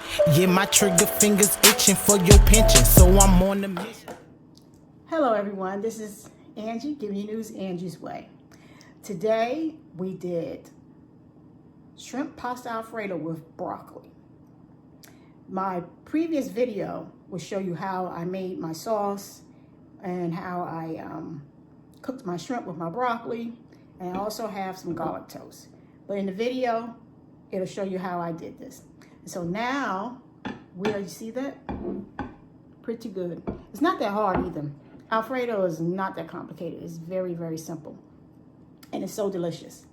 Yeah, my trigger fingers itching for your pension, so I'm on the mission. Hello everyone, this is Angie, giving you news Angie's way. Today we did shrimp pasta Alfredo with broccoli. My previous video will show you how I made my sauce and how I cooked my shrimp with my broccoli, and I also have some garlic toast. But in the video, it'll show you how I did this. And so now, you see that? Pretty good. It's not that hard either. Alfredo is not that complicated. It's very, very simple. And it's so delicious.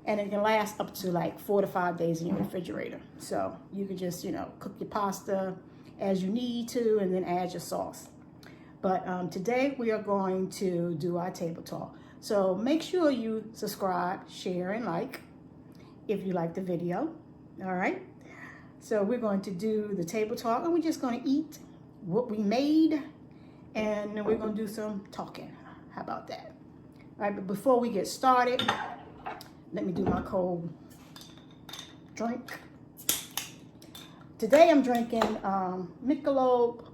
And it can last up to like 4 to 5 days in your refrigerator. So you can just, cook your pasta as you need to and then add your sauce. But today we are going to do our table talk. So make sure you subscribe, share, and like if you like the video. All right. So we're going to do the table talk, and we're just going to eat what we made, and then we're going to do some talking. How about that? All right, but before we get started, let me do my cold drink. Today I'm drinking Michelob.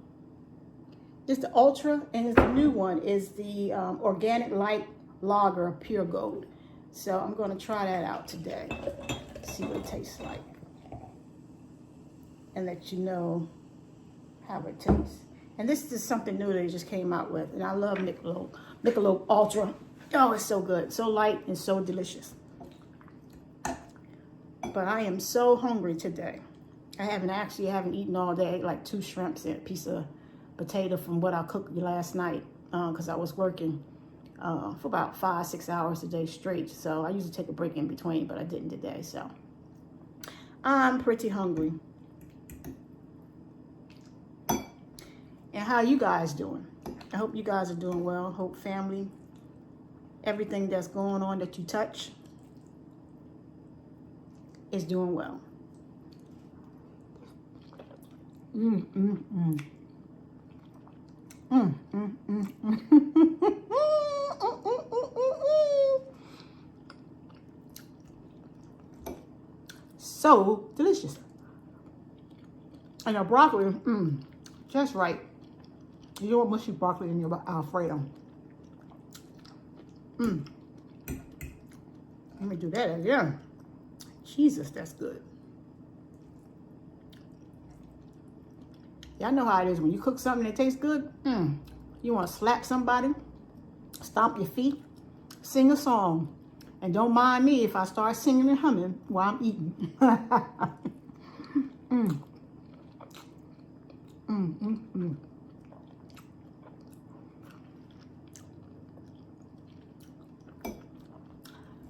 It's the Ultra, and it's the new one is the Organic Light Lager Pure Gold. So I'm going to try that out today. See what it tastes like, and let you know how it tastes. And this is something new that they just came out with, and I love Michelob Ultra. Oh, it's so good, so light and so delicious. But I am so hungry today. I haven't eaten all day. Like 2 shrimps and a piece of potato from what I cooked last night because I was working for about 5-6 hours a day straight. So I usually take a break in between, but I didn't today. So I'm pretty hungry. And how you guys doing? I hope you guys are doing well. Hope family, everything that's going on that you touch is doing well. So delicious. And your broccoli, just right. You don't want mushy broccoli in your Alfredo. Let me do that again. Jesus, that's good. Y'all know how it is when you cook something that tastes good. You want to slap somebody, stomp your feet, sing a song. And don't mind me if I start singing and humming while I'm eating.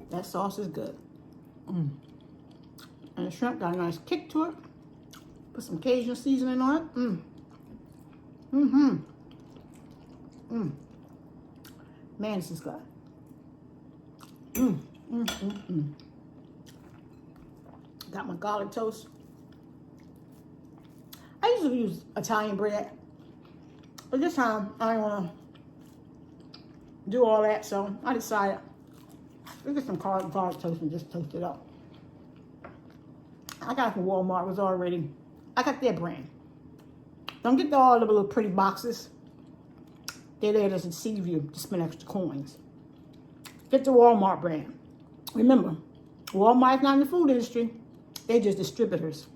That sauce is good. And the shrimp got a nice kick to it. Put some Cajun seasoning on it. Man, this is good. Got my garlic toast. I usually use Italian bread, but this time I don't want to do all that, so I decided let's get some garlic toast and just toast it up. I got it from Walmart. I got their brand. Don't get all the little pretty boxes. They're there to deceive you to spend extra coins. Get the Walmart brand. Remember, Walmart's not in the food industry. They're just distributors.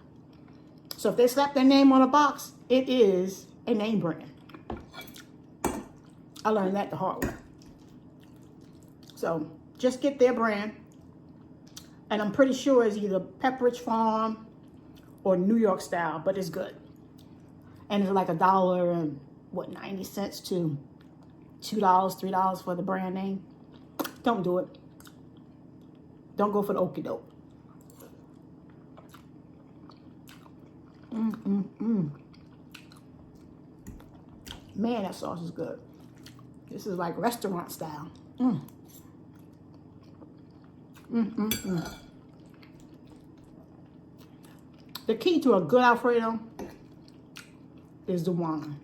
So if they slap their name on a box, it is a name brand. I learned that the hard way. So just get their brand. And I'm pretty sure it's either Pepperidge Farm or New York style, but it's good. And it's like $1.90 to $2, $3 for the brand name. Don't do it. Don't go for the okie doke. Man, that sauce is good. This is like restaurant style. The key to a good Alfredo is the wine.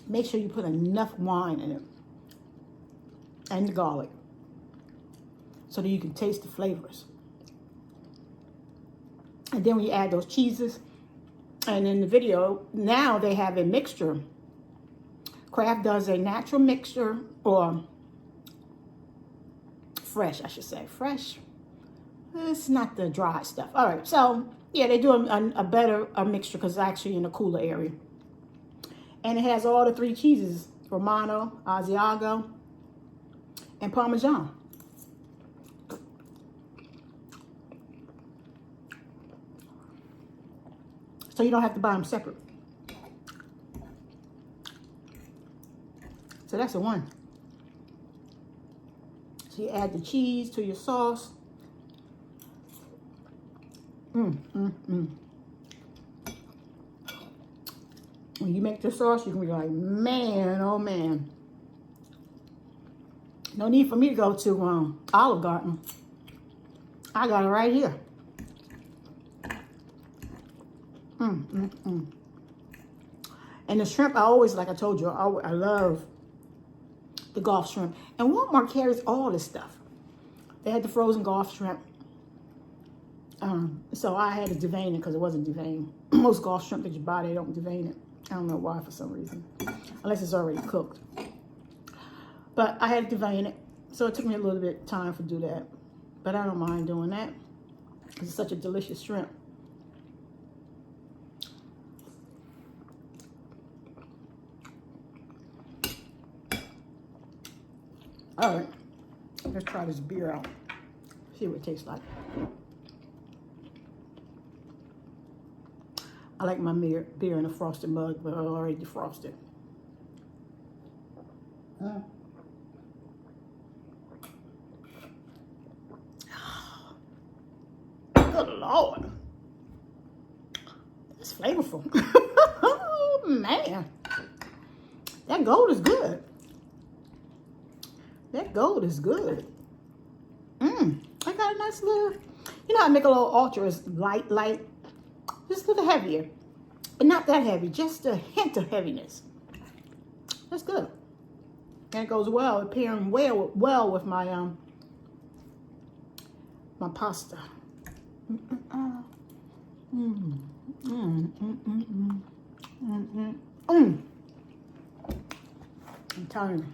Make sure you put enough wine in it and the garlic so that you can taste the flavors. And then when you add those cheeses, And in the video, now they have a mixture. Kraft does a natural mixture, or fresh, I should say. Fresh. It's not the dry stuff. All right, so yeah, they do a better mixture because it's actually in a cooler area. And it has all the 3 cheeses: Romano, Asiago, and Parmesan. So you don't have to buy them separate. So that's the one. So you add the cheese to your sauce. When you make the sauce, you can be like, man, oh man. No need for me to go to Olive Garden. I got it right here. And the shrimp, I always, like I told you, I love the Gulf shrimp. And Walmart carries all this stuff. They had the frozen Gulf shrimp. So I had to devein it because it wasn't deveined. Most Gulf shrimp that you buy, they don't devein it. I don't know why, for some reason. Unless it's already cooked. But I had to devein it. So it took me a little bit of time to do that. But I don't mind doing that because it's such a delicious shrimp. All right, let's try this beer out. See what it tastes like. I like my beer in a frosted mug, but I already defrosted. Good Lord. That's flavorful. Oh, man. That gold is good. That gold is good. I got a nice little, you know, I make a little ultra is light, just a little heavier, but not that heavy, just a hint of heaviness. That's good. And it goes well, it pairing well with my my pasta. I'm telling you.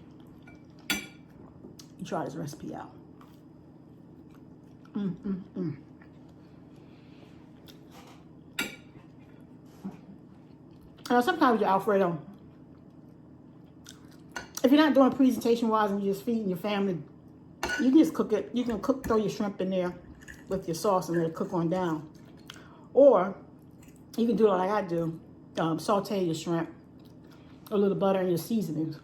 Try this recipe out. Sometimes your Alfredo, if you're not doing presentation wise and you're just feeding your family, you can just cook it. You can throw your shrimp in there with your sauce and let it cook on down. Or you can do it like I do, saute your shrimp, a little butter and your seasonings,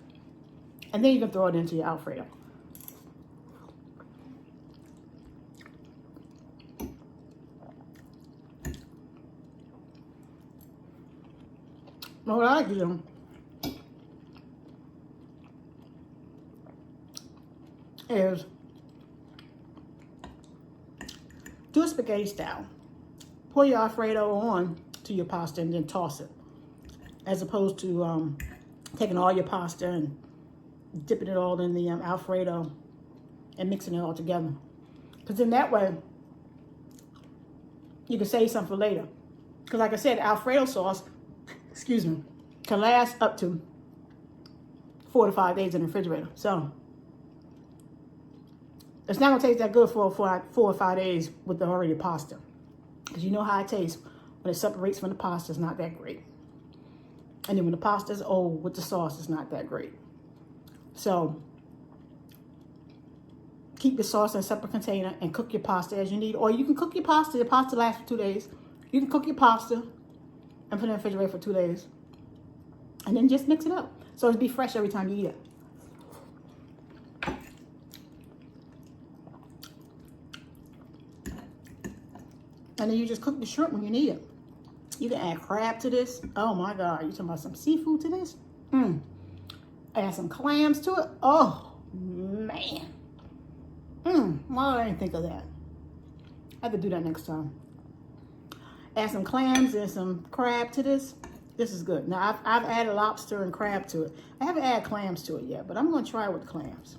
and then you can throw it into your Alfredo. What I like to do is do a spaghetti style. Pour your Alfredo on to your pasta and then toss it. As opposed to taking all your pasta and dipping it all in the Alfredo and mixing it all together. Because in that way, you can save some for later. Because like I said, Alfredo sauce, excuse me, can last up to 4 to 5 days in the refrigerator. So it's not gonna taste that good for 4 or 5 days with the already pasta. Because you know how it tastes when it separates from the pasta, it's not that great. And then when the pasta is old with the sauce, it's not that great. So keep the sauce in a separate container and cook your pasta as you need. Or you can cook your pasta lasts for 2 days. You can cook your pasta and put it in the refrigerator for 2 days. And then just mix it up. So it'll be fresh every time you eat it. And then you just cook the shrimp when you need it. You can add crab to this. Oh my God, you talking about some seafood to this? Add some clams to it. Oh man. Why didn't I think of that? I have to do that next time. Add some clams and some crab to this. This is good. Now, I've added lobster and crab to it. I haven't added clams to it yet, but I'm going to try it with clams.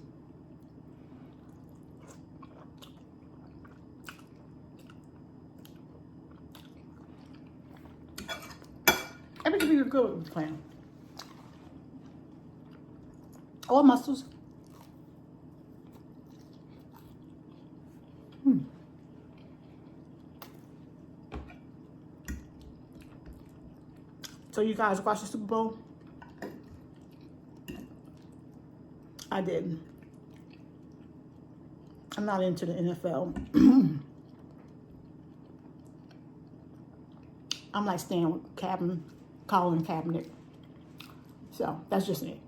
Everything we were good with the clam. All mussels. So you guys watch the Super Bowl? I didn't. I'm not into the NFL. I'm like staying with Colin Kaepernick. So that's just it.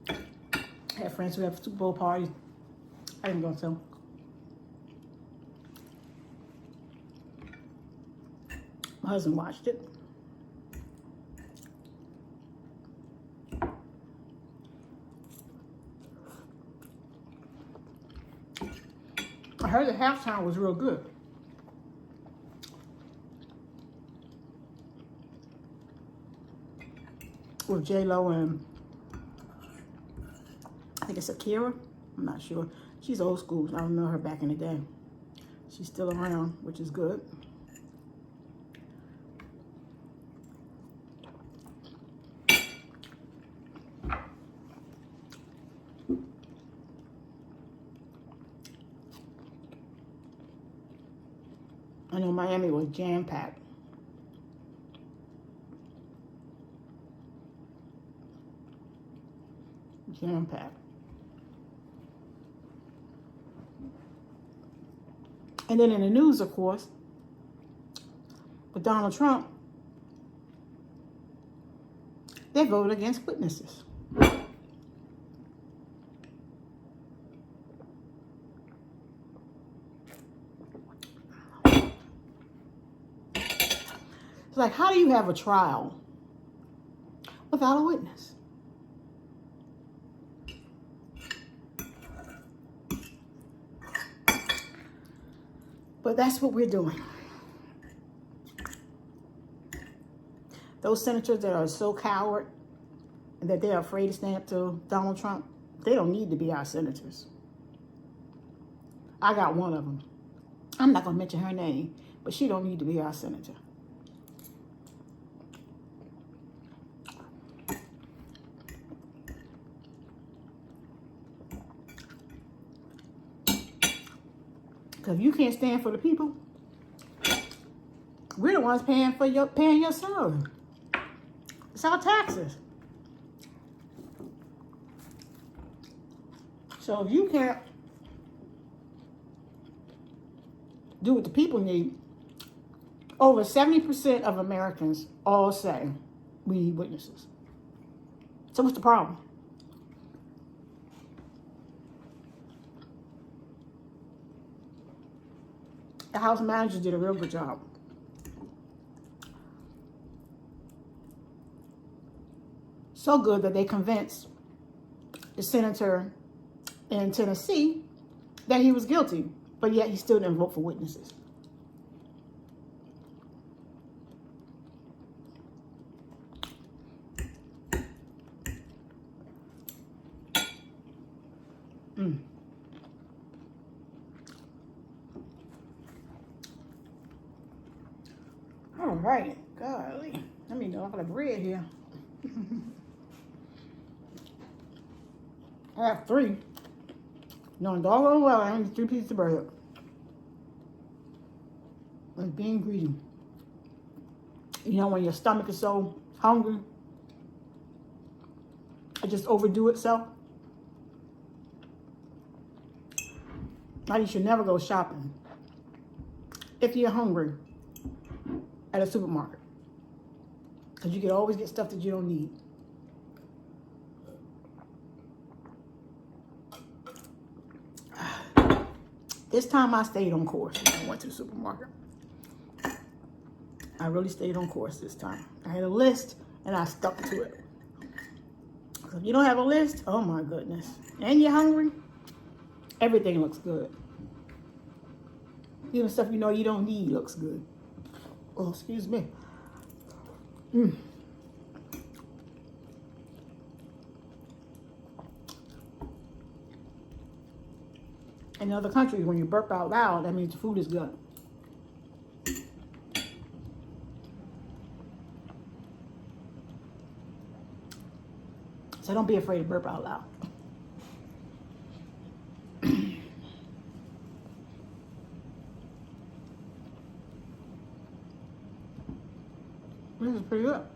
I had friends who have Super Bowl parties. I didn't go to. My husband watched it. I heard the halftime was real good. With J-Lo and I think it's Akira. I'm not sure. She's old school. I remember her back in the day. She's still around, which is good. I know Miami was jam-packed. Jam-packed. And then in the news, of course, with Donald Trump, they voted against witnesses. It's like, how do you have a trial without a witness? But that's what we're doing. Those senators that are so coward that they're afraid to stand up to Donald Trump, they don't need to be our senators. I got one of them. I'm not going to mention her name, but she don't need to be our senator. Because if you can't stand for the people, we're the ones paying your salary. It's our taxes. So if you can't do what the people need, over 70% of Americans all say we need witnesses. So what's the problem? The House managers did a real good job. So good that they convinced the senator in Tennessee that he was guilty, but yet he still didn't vote for witnesses. All right, golly. Let me know. I got a bread here. I have 3. No, doggone well, I need 3 pieces of bread. I'm being greedy. You know, when your stomach is so hungry, it just overdo itself. Now you should never go shopping if you're hungry at a supermarket, because you can always get stuff that you don't need. This time I stayed on course when I went to the supermarket. I really stayed on course this time. I had a list and I stuck to it. So if you don't have a list, oh my goodness, and you're hungry, everything looks good. Even stuff you know you don't need looks good. Oh, excuse me. In other countries, when you burp out loud, that means the food is good. So don't be afraid to burp out loud. This is pretty good.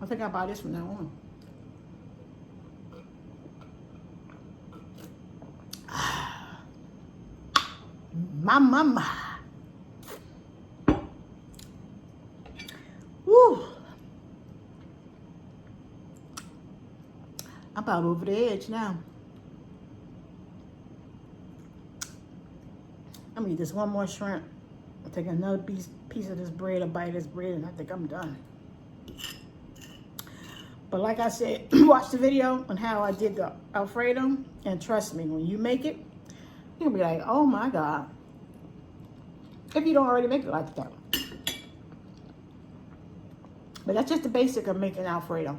I think I'll buy this from now on. My mama. Woo. I'm about over the edge now. I'm gonna eat this one more shrimp. I'll take another piece of this bread, a bite of this bread, and I think I'm done. But like I said, watch the video on how I did the Alfredo, and trust me, when you make it, you'll be like, oh my God. If you don't already make it like that. But that's just the basic of making Alfredo.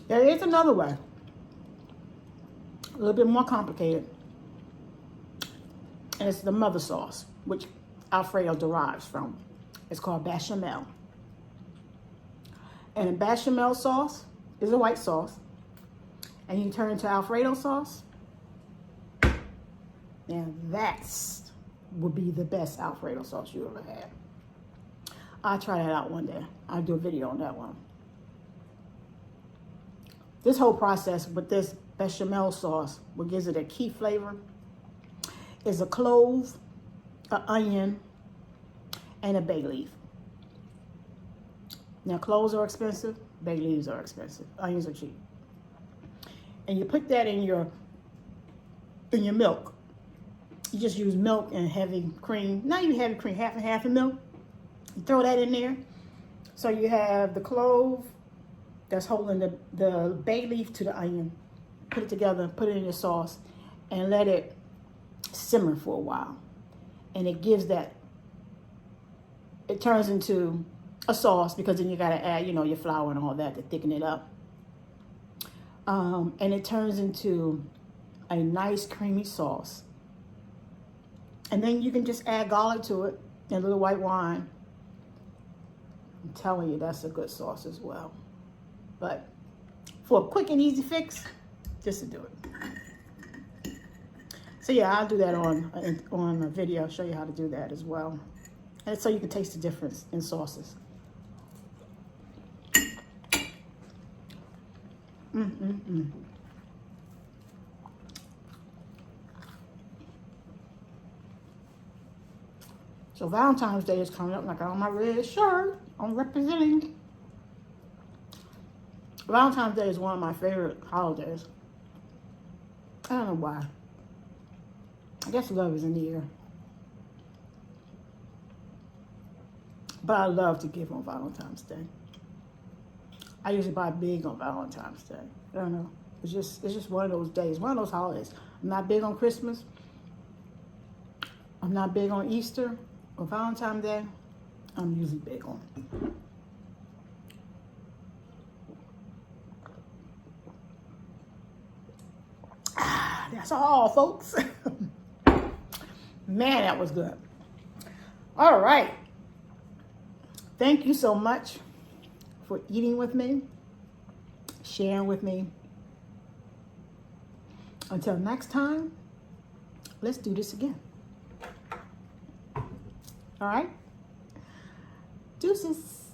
There is another way. A little bit more complicated. And it's the mother sauce, which Alfredo derives from. It's called bechamel. And a bechamel sauce is a white sauce. And you turn it into Alfredo sauce. And that's would be the best Alfredo sauce you ever had. I'll try that out one day. I'll do a video on that one. This whole process with this bechamel sauce, what gives it a key flavor, is a clove, an onion, and a bay leaf. Now, cloves are expensive, bay leaves are expensive, onions are cheap. And you put that in your milk. You just use milk and heavy cream, not even heavy cream, half and half of milk. You throw that in there. So you have the clove that's holding the bay leaf to the onion. Put it together, put it in your sauce, and let it simmer for a while. And it gives that, it turns into a sauce, because then you got to add, your flour and all that to thicken it up. And it turns into a nice creamy sauce. And then you can just add garlic to it and a little white wine. I'm telling you, that's a good sauce as well. But for a quick and easy fix, just to do it. So yeah, I'll do that on a video. I'll show you how to do that as well. And so you can taste the difference in sauces. So Valentine's Day is coming up. Like, I got on my red shirt. I'm representing. Valentine's Day is one of my favorite holidays. I don't know why. I guess love is in the air. But I love to give on Valentine's Day. I usually buy big on Valentine's Day. I don't know. It's just one of those days, one of those holidays. I'm not big on Christmas. I'm not big on Easter or Valentine's Day. I'm usually big on it. That's all, folks. Man, that was good. All right. Thank you so much for eating with me, sharing with me. Until next time, let's do this again. All right? Deuces.